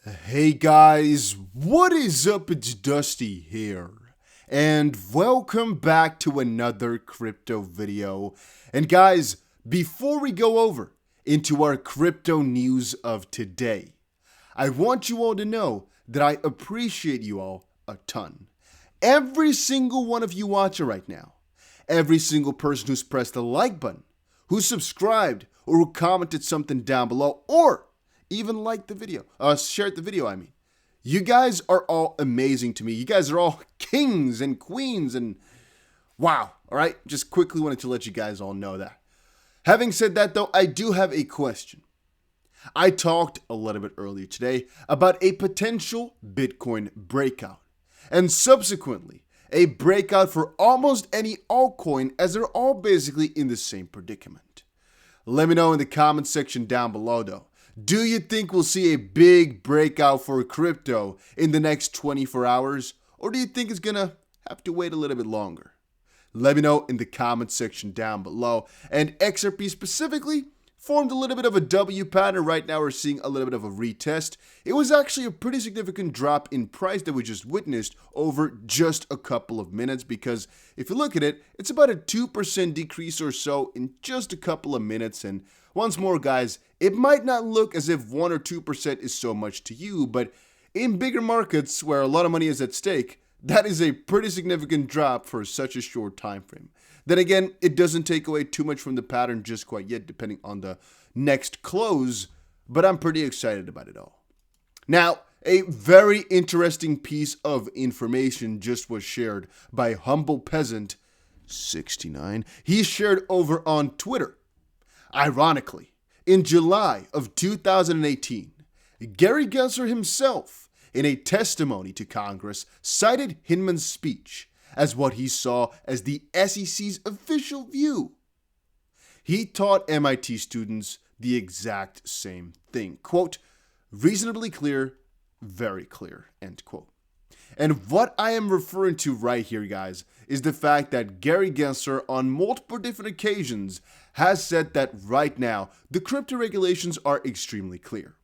Hey guys, what is up? It's Dusty here, and welcome back to another crypto video. And guys, before we go over into our crypto news of today, I want you all to know that I appreciate you all a ton. Every single one of you watching right now, every single person who's pressed the like button, who subscribed, or who commented something down below, or even liked the video, shared the video, I mean. You guys are all amazing to me. You guys are all kings and queens and wow, all right? Just quickly wanted to let you guys all know that. Having said that though, I do have a question. I talked a little bit earlier today about a potential Bitcoin breakout and subsequently a breakout for almost any altcoin as they're all basically in the same predicament. Let me know in the comment section down below though. Do you think we'll see a big breakout for crypto in the next 24 hours? Or do you think it's gonna have to wait a little bit longer? Let me know in the comment section down below. And XRP specifically formed a little bit of a W pattern. Right now we're seeing a little bit of a retest. It was actually a pretty significant drop in price that we just witnessed over just a couple of minutes, because if you look at it, it's about a 2% decrease or so in just a couple of minutes. And once more guys, it might not look as if 1 or 2% is so much to you, but in bigger markets where a lot of money is at stake, that is a pretty significant drop for such a short time frame. Then again, it doesn't take away too much from the pattern just quite yet, depending on the next close, but I'm pretty excited about it all. Now, a very interesting piece of information just was shared by Humble Peasant 69. He shared over on Twitter. Ironically, in July of 2018, Gary Gensler himself, in a testimony to Congress, cited Hinman's speech as what he saw as the SEC's official view. He taught MIT students the exact same thing. Quote, reasonably clear, very clear, end quote. And what I am referring to right here, guys, is the fact that Gary Gensler on multiple different occasions has said that right now the crypto regulations are extremely clear.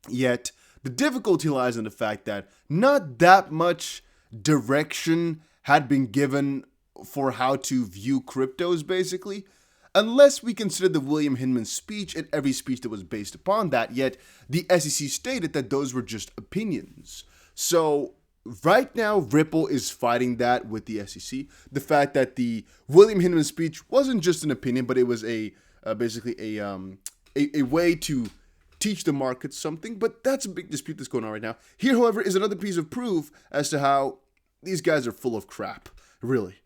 Yet, the difficulty lies in the fact that not that much direction had been given for how to view cryptos, basically, unless we consider the William Hinman speech and every speech that was based upon that. Yet, the SEC stated that those were just opinions. So, right now, Ripple is fighting that with the SEC. The fact that the William Hinman speech wasn't just an opinion, but it was basically a way to teach the market something. But that's a big dispute that's going on right now. Here, however, is another piece of proof as to how these guys are full of crap, really.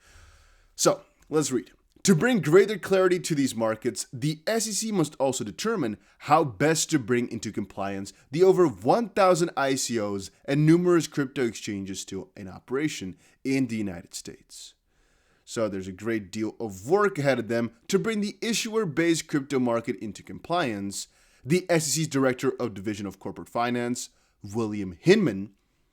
So, let's read. To bring greater clarity to these markets, the SEC must also determine how best to bring into compliance the over 1,000 ICOs and numerous crypto exchanges still in operation in the United States. So there's a great deal of work ahead of them to bring the issuer-based crypto market into compliance. The SEC's Director of Division of Corporate Finance, William Hinman,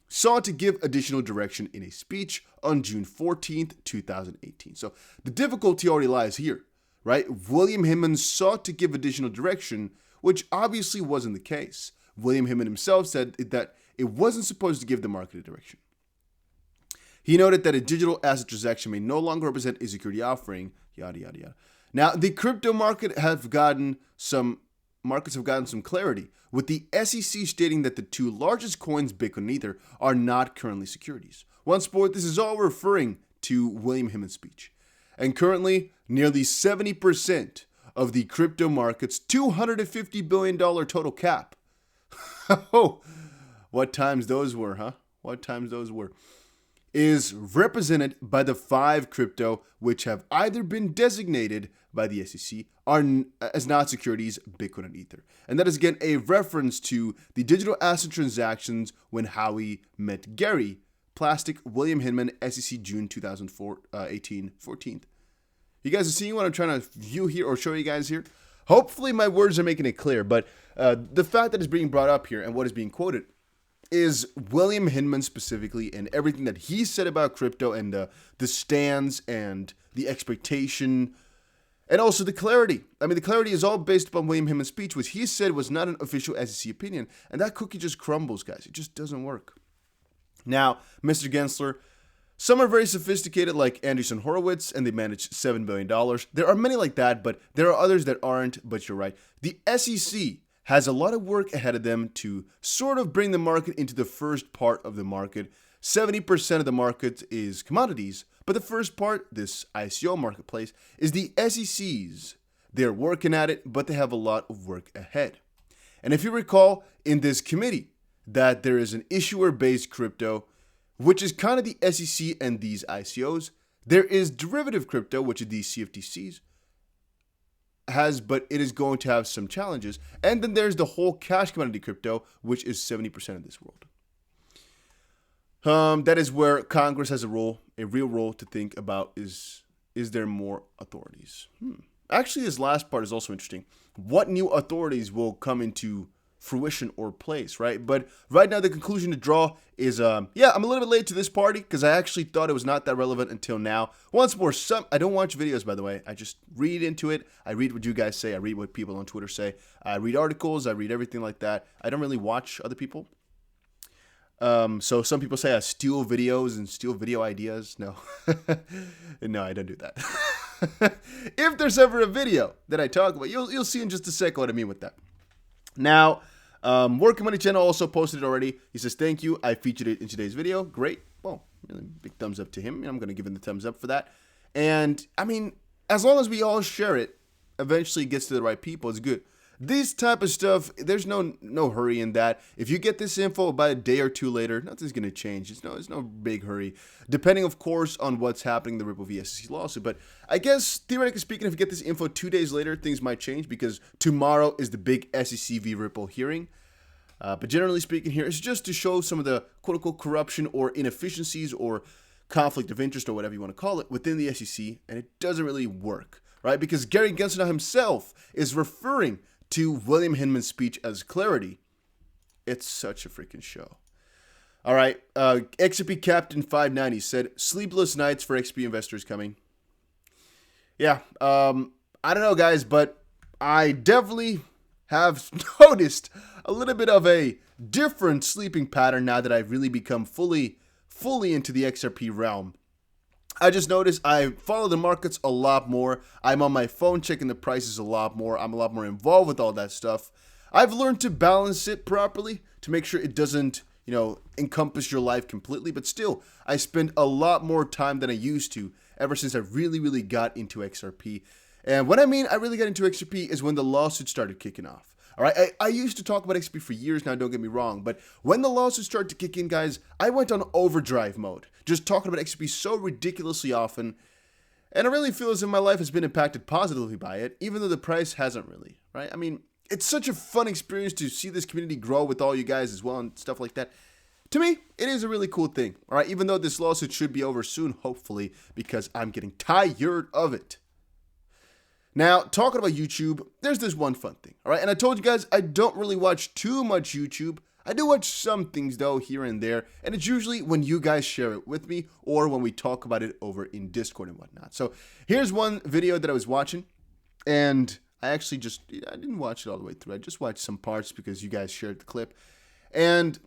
sought to give additional direction in a speech on June 14th, 2018. So the difficulty already lies here, right? William Hinman sought to give additional direction, which obviously wasn't the case. William Hinman himself said that it wasn't supposed to give the market a direction. He noted that a digital asset transaction may no longer represent a security offering, yada, yada, yada. Now, the crypto markets have gotten some clarity, with the SEC stating that the two largest coins, Bitcoin and Ether, are not currently securities. Once more, this is all referring to William Hinman's speech. And currently, nearly 70% of the crypto market's $250 billion total cap. Oh, what times those were, huh? What times those were. Is represented by the 5 crypto which have either been designated by the SEC as not securities, Bitcoin and Ether. And that is again a reference to the digital asset transactions when Howie met Gary, Plastic, William Hinman, SEC, June 2018, 14th. You guys are seeing what I'm trying to view here or show you guys here? Hopefully my words are making it clear, but the fact that it's being brought up here and what is being quoted is William Hinman specifically, and everything that he said about crypto and the stands and the expectation And also the clarity. I mean, the clarity is all based upon William Hillman's speech, which he said was not an official SEC opinion. And that cookie just crumbles, guys. It just doesn't work. Now, Mr. Gensler, some are very sophisticated, like Andreessen Horowitz, and they manage $7 billion. There are many like that, but there are others that aren't, but you're right. The SEC has a lot of work ahead of them to sort of bring the market into the first part of the market. 70% of the market is commodities, but the first part, this ICO marketplace, is the SEC's. They're working at it, but they have a lot of work ahead. And if you recall, in this committee, that there is an issuer-based crypto, which is kind of the SEC and these ICOs. There is derivative crypto, which is these CFTCs, but it is going to have some challenges. And then there's the whole cash commodity crypto, which is 70% of this world. That is where Congress has a real role to think about. Is there more authorities? Actually, this last part is also interesting. What new authorities will come into fruition or place, right? But right now, the conclusion to draw is, yeah, I'm a little bit late to this party because I actually thought it was not that relevant until now. Once more, I don't watch videos, by the way. I just read into it. I read what you guys say. I read what people on Twitter say. I read articles. I read everything like that. I don't really watch other people. So some people say I steal videos and steal video ideas. No, no, I don't do that. If there's ever a video that I talk about, you'll see in just a second what I mean with that. Now, Working Money Channel also posted it already. He says, thank you. I featured it in today's video. Great. Well, really big thumbs up to him. I'm going to give him the thumbs up for that. And I mean, as long as we all share it, eventually it gets to the right people. It's good. This type of stuff, there's no hurry in that. If you get this info about a day or two later, nothing's going to change. It's no big hurry. Depending, of course, on what's happening in the Ripple v. SEC lawsuit. But I guess, theoretically speaking, if you get this info 2 days later, things might change because tomorrow is the big SEC v. Ripple hearing. But generally speaking here, it's just to show some of the quote-unquote corruption or inefficiencies or conflict of interest or whatever you want to call it within the SEC, and it doesn't really work, right? Because Gary Gensler himself is referring to William Hinman's speech as clarity. It's such a freaking show. All right, XRP Captain 590 said, sleepless nights for XP investors coming. Yeah, I don't know, guys, but I definitely have noticed a little bit of a different sleeping pattern now that I've really become fully into the XRP realm. I just noticed I follow the markets a lot more. I'm on my phone checking the prices a lot more. I'm a lot more involved with all that stuff. I've learned to balance it properly to make sure it doesn't, encompass your life completely. But still, I spend a lot more time than I used to ever since I really got into XRP. And what I mean I really got into XRP is when the lawsuit started kicking off. All right, I used to talk about XRP for years now, don't get me wrong, but when the lawsuits started to kick in, guys, I went on overdrive mode, just talking about XRP so ridiculously often, and I really feel as if my life has been impacted positively by it, even though the price hasn't really, right? I mean, it's such a fun experience to see this community grow with all you guys as well and stuff like that. To me, it is a really cool thing, all right, even though this lawsuit should be over soon, hopefully, because I'm getting tired of it. Now, talking about YouTube, there's this one fun thing, all right? And I told you guys I don't really watch too much YouTube. I do watch some things, though, here and there. And it's usually when you guys share it with me or when we talk about it over in Discord and whatnot. So here's one video that I was watching. And I actually I didn't watch it all the way through. I just watched some parts because you guys shared the clip. And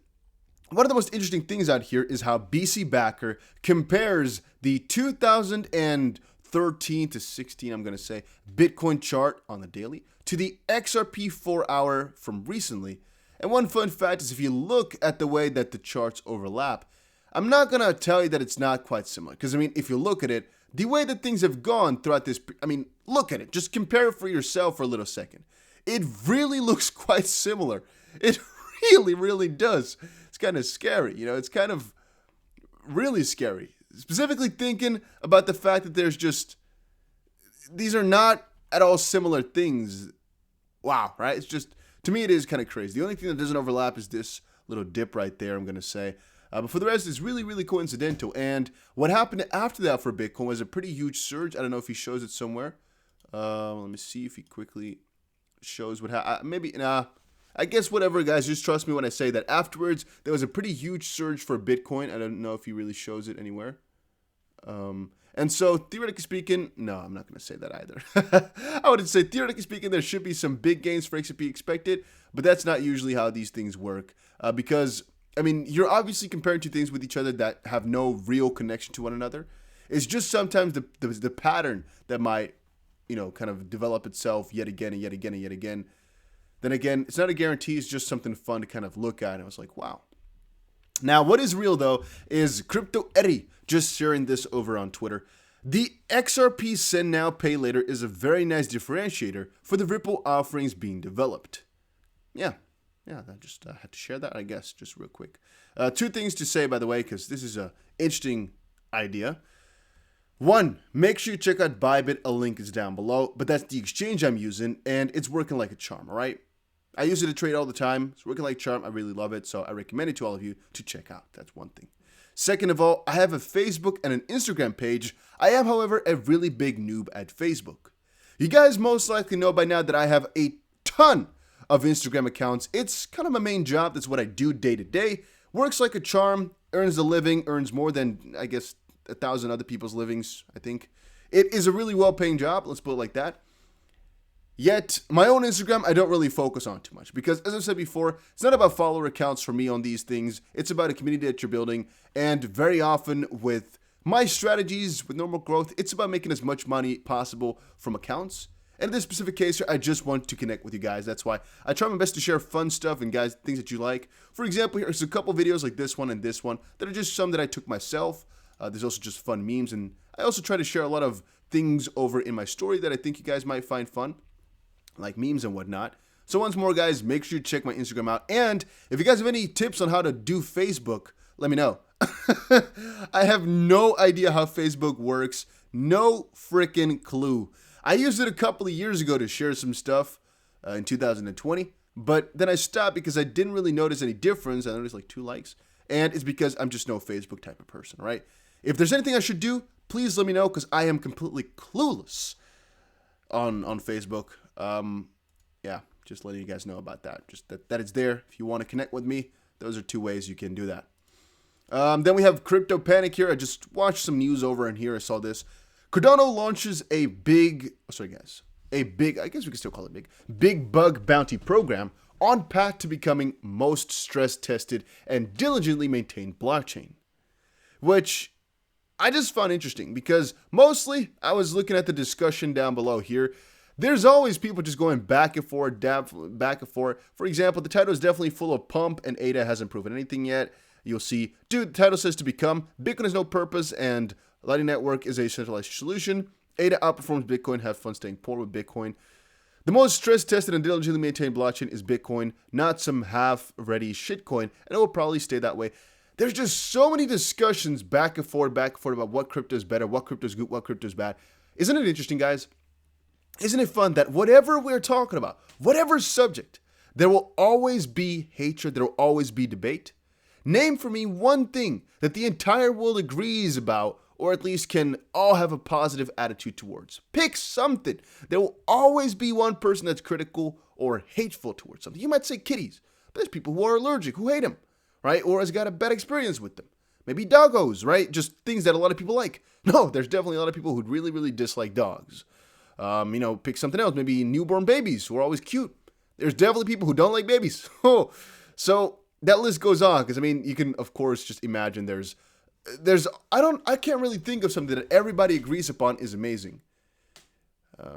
one of the most interesting things out here is how BC Backer compares the 2013 to 16, I'm going to say, Bitcoin chart on the daily to the XRP 4-hour from recently. And one fun fact is if you look at the way that the charts overlap, I'm not going to tell you that it's not quite similar. Because, I mean, if you look at it, the way that things have gone throughout this, look at it. Just compare it for yourself for a little second. It really looks quite similar. It really does. It's kind of scary. It's kind of really scary. Specifically thinking about the fact that these are not at all similar things. Wow, right? It's just, to me, it is kind of crazy. The only thing that doesn't overlap is this little dip right there, I'm going to say. But for the rest, it's really coincidental. And what happened after that for Bitcoin was a pretty huge surge. I don't know if he shows it somewhere. Let me see if he quickly shows what happened. I guess whatever, guys. Just trust me when I say that. Afterwards, there was a pretty huge surge for Bitcoin. I don't know if he really shows it anywhere. And And so, theoretically speaking, no, I'm not going to say that either. I would say, theoretically speaking, there should be some big gains for XRP expected, but that's not usually how these things work. Because, I mean, you're obviously comparing two things with each other that have no real connection to one another. It's just sometimes the pattern that might, kind of develop itself yet again and yet again and yet again. Then again, it's not a guarantee. It's just something fun to kind of look at. And I was like, wow. Now, what is real, though, is Crypto Eddie just sharing this over on Twitter. The XRP Send Now, Pay Later is a very nice differentiator for the Ripple offerings being developed. Yeah, I just had to share that, I guess, just real quick. Two things to say, by the way, because this is an interesting idea. One, make sure you check out Bybit. A link is down below, but that's the exchange I'm using, and it's working like a charm, all right? I use it to trade all the time. It's working like a charm. I really love it, so I recommend it to all of you to check out. That's one thing. Second of all, I have a Facebook and an Instagram page. I am, however, a really big noob at Facebook. You guys most likely know by now that I have a ton of Instagram accounts. It's kind of my main job. That's what I do day to day. Works like a charm, earns a living, earns more than, I guess, 1,000 other people's livings, I think. It is a really well-paying job, let's put it like that. Yet, my own Instagram, I don't really focus on too much because, as I've said before, it's not about follower accounts for me on these things. It's about a community that you're building, and very often with my strategies, with normal growth, it's about making as much money possible from accounts. And in this specific case here, I just want to connect with you guys. That's why I try my best to share fun stuff and guys, things that you like. For example, here's a couple videos like this one and this one that are just some that I took myself. There's also just fun memes, and I also try to share a lot of things over in my story that I think you guys might find fun, like memes and whatnot. So once more, guys, make sure you check my Instagram out. And if you guys have any tips on how to do Facebook, let me know. I have no idea how Facebook works. No freaking clue. I used it a couple of years ago to share some stuff in 2020, but then I stopped because I didn't really notice any difference. I noticed like 2 likes, and it's because I'm just no Facebook type of person, right? If there's anything I should do, please let me know because I am completely clueless on Facebook. Yeah, just letting you guys know about that. Just that it's there. If you want to connect with me, those are 2 ways you can do that. Then we have Crypto Panic here. I just watched some news over in here. I saw this. Cardano launches a big, I guess we can still call it big bug bounty program on path to becoming most stress tested and diligently maintained blockchain, which I just found interesting because mostly I was looking at the discussion down below here. There's always people just going back and forth, back and forth. For example, the title is definitely full of pump and ADA hasn't proven anything yet. You'll see, dude, the title says to become, Bitcoin has no purpose and Lightning Network is a centralized solution. ADA outperforms Bitcoin, have fun staying poor with Bitcoin. The most stress-tested and diligently maintained blockchain is Bitcoin, not some half-ready shitcoin, and it will probably stay that way. There's just so many discussions back and forth about what crypto is better, what crypto is good, what crypto is bad. Isn't it interesting, guys? Isn't it fun that whatever we're talking about, whatever subject, there will always be hatred, there will always be debate? Name for me one thing that the entire world agrees about, or at least can all have a positive attitude towards. Pick something. There will always be one person that's critical or hateful towards something. You might say kitties, but there's people who are allergic, who hate them, right? Or has got a bad experience with them. Maybe doggos, right? Just things that a lot of people like. No, there's definitely a lot of people who really, really dislike dogs. Pick something else. Maybe newborn babies who are always cute. There's definitely people who don't like babies. So that list goes on because, you can, of course, just imagine I can't really think of something that everybody agrees upon is amazing.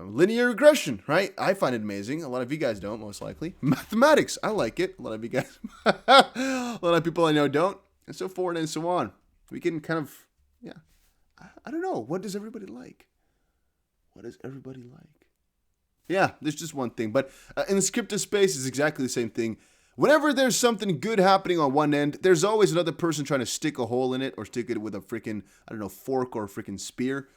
Linear regression, right? I find it amazing. A lot of you guys don't, most likely. Mathematics, I like it. A lot of you guys, a lot of people I know don't, and so forth and so on. We can kind of, I don't know. What does everybody like? What does everybody like? Yeah, there's just one thing. But in the crypto space, it's exactly the same thing. Whenever there's something good happening on one end, there's always another person trying to stick a hole in it or stick it with a freaking, fork or a freaking spear.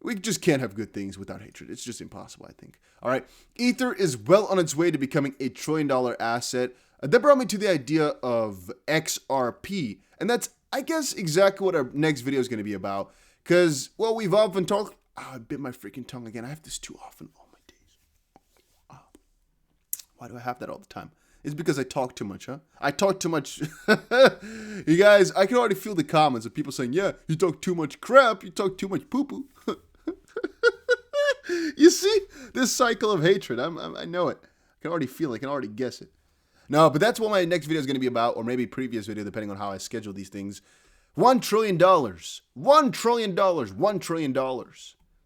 We just can't have good things without hatred. It's just impossible, I think. All right. Ether is well on its way to becoming a $1 trillion asset. That brought me to the idea of XRP. And that's, I guess, exactly what our next video is going to be about. Because, well, we've often talked... I bit my freaking tongue again. I have this too often. Oh, my days. Why do I have that all the time? It's because I talk too much, huh? I talk too much. You guys, I can already feel the comments of people saying, yeah, you talk too much crap, you talk too much poo-poo. You see? This cycle of hatred, I know it. I can already feel it, I can already guess it. No, but that's what my next video is going to be about, or maybe previous video, depending on how I schedule these things. $1 trillion. $1 trillion. $1 trillion.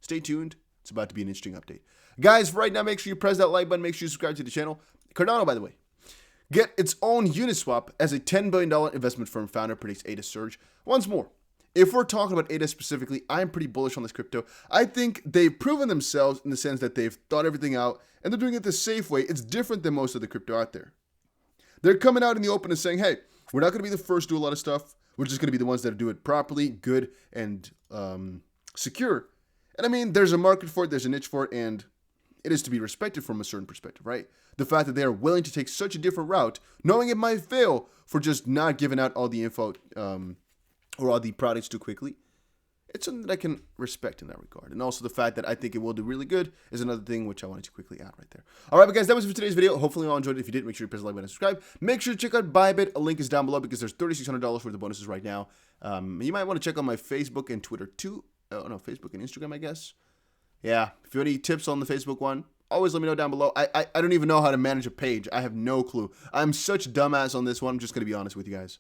Stay tuned. It's about to be an interesting update. Guys, right now, make sure you press that like button. Make sure you subscribe to the channel. Cardano, by the way, get its own Uniswap as a $10 billion investment firm founder predicts ADA surge. Once more, if we're talking about ADA specifically, I'm pretty bullish on this crypto. I think they've proven themselves in the sense that they've thought everything out, and they're doing it the safe way. It's different than most of the crypto out there. They're coming out in the open and saying, hey, we're not going to be the first to do a lot of stuff. We're just going to be the ones that do it properly, good, and secure. And I mean, there's a market for it, there's a niche for it, and it is to be respected from a certain perspective, right? The fact that they are willing to take such a different route, knowing it might fail for just not giving out all the info or all the products too quickly, it's something that I can respect in that regard. And also the fact that I think it will do really good is another thing which I wanted to quickly add right there. All right, but guys, that was it for today's video. Hopefully you all enjoyed it. If you did, make sure you press the like button and subscribe. Make sure to check out Bybit. A link is down below because there's $3,600 worth of bonuses right now. You might want to check out my Facebook and Twitter too. Oh, no, Facebook and Instagram, I guess. Yeah, if you have any tips on the Facebook one, always let me know down below. I don't even know how to manage a page. I have no clue. I'm such a dumbass on this one. I'm just going to be honest with you guys.